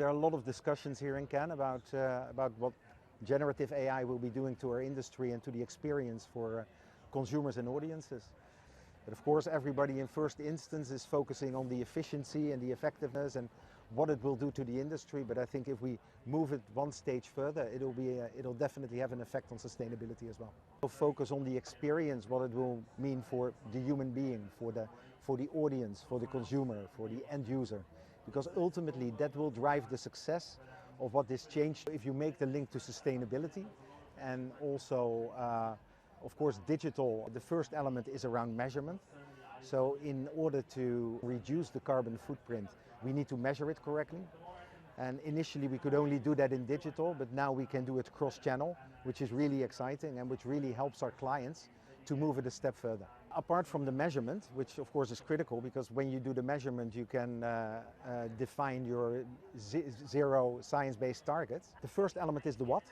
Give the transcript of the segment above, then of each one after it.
There are a lot of discussions here in Cannes about what generative AI will be doing to our industry and to the experience for consumers and audiences. But of course, everybody in first instance is focusing on the efficiency and the effectiveness and what it will do to the industry. But I think if we move it one stage further, it'll definitely have an effect on sustainability as well. We'll focus on the experience, what it will mean for the human being, for the audience, for the consumer, for the end user. Because ultimately that will drive the success of what this change. If you make the link to sustainability and also of course digital, the first element is around measurement. So in order to reduce the carbon footprint, we need to measure it correctly. And initially we could only do that in digital, but now we can do it cross-channel, which is really exciting and which really helps our clients to move it a step further. Apart from the measurement, which of course is critical, because when you do the measurement you can define your zero science-based targets. The first element is the what.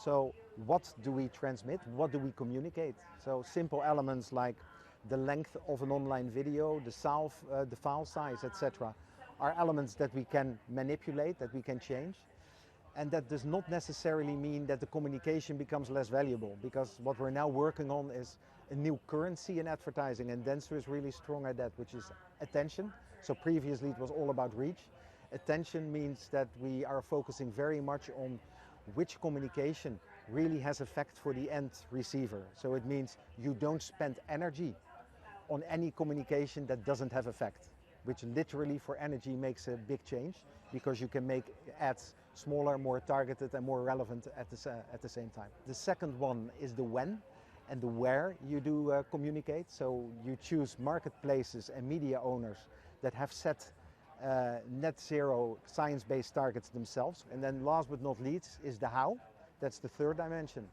So what do we transmit? What do we communicate? So simple elements like the length of an online video, the file size, etc. are elements that we can manipulate, that we can change. And that does not necessarily mean that the communication becomes less valuable, because what we're now working on is a new currency in advertising, and Dentsu is really strong at that, which is attention. So previously it was all about reach. Attention means that we are focusing very much on which communication really has effect for the end receiver. So it means you don't spend energy on any communication that doesn't have effect, which literally for energy makes a big change, because you can make ads smaller, more targeted and more relevant at the same time. The second one is the when and the where you do communicate. So you choose marketplaces and media owners that have set net zero science-based targets themselves. And then last but not least is the how. That's the third dimension.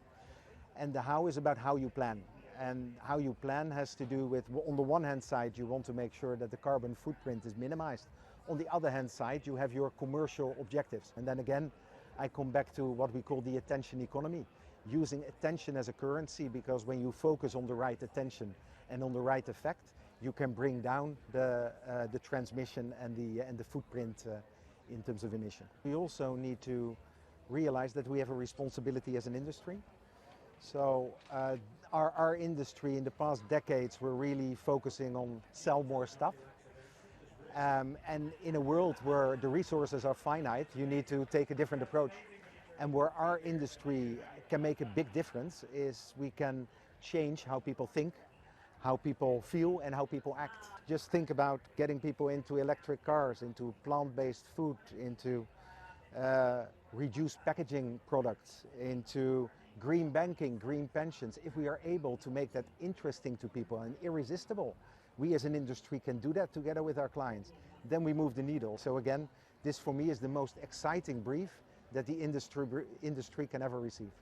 And the how is about how you plan. And how you plan has to do with, on the one hand side, you want to make sure that the carbon footprint is minimized. On the other hand side, you have your commercial objectives. And then again, I come back to what we call the attention economy. Using attention as a currency, because when you focus on the right attention and on the right effect, you can bring down the transmission and the footprint in terms of emission. We also need to realize that we have a responsibility as an industry. So our industry in the past decades were really focusing on sell more stuff. And in a world where the resources are finite, you need to take a different approach. And where our industry can make a big difference is we can change how people think, how people feel and how people act. Just think about getting people into electric cars, into plant-based food, into reduced packaging products, into green banking, green pensions. If we are able to make that interesting to people and irresistible, we as an industry can do that together with our clients, then we move the needle. So again, this for me is the most exciting brief that the industry can ever receive.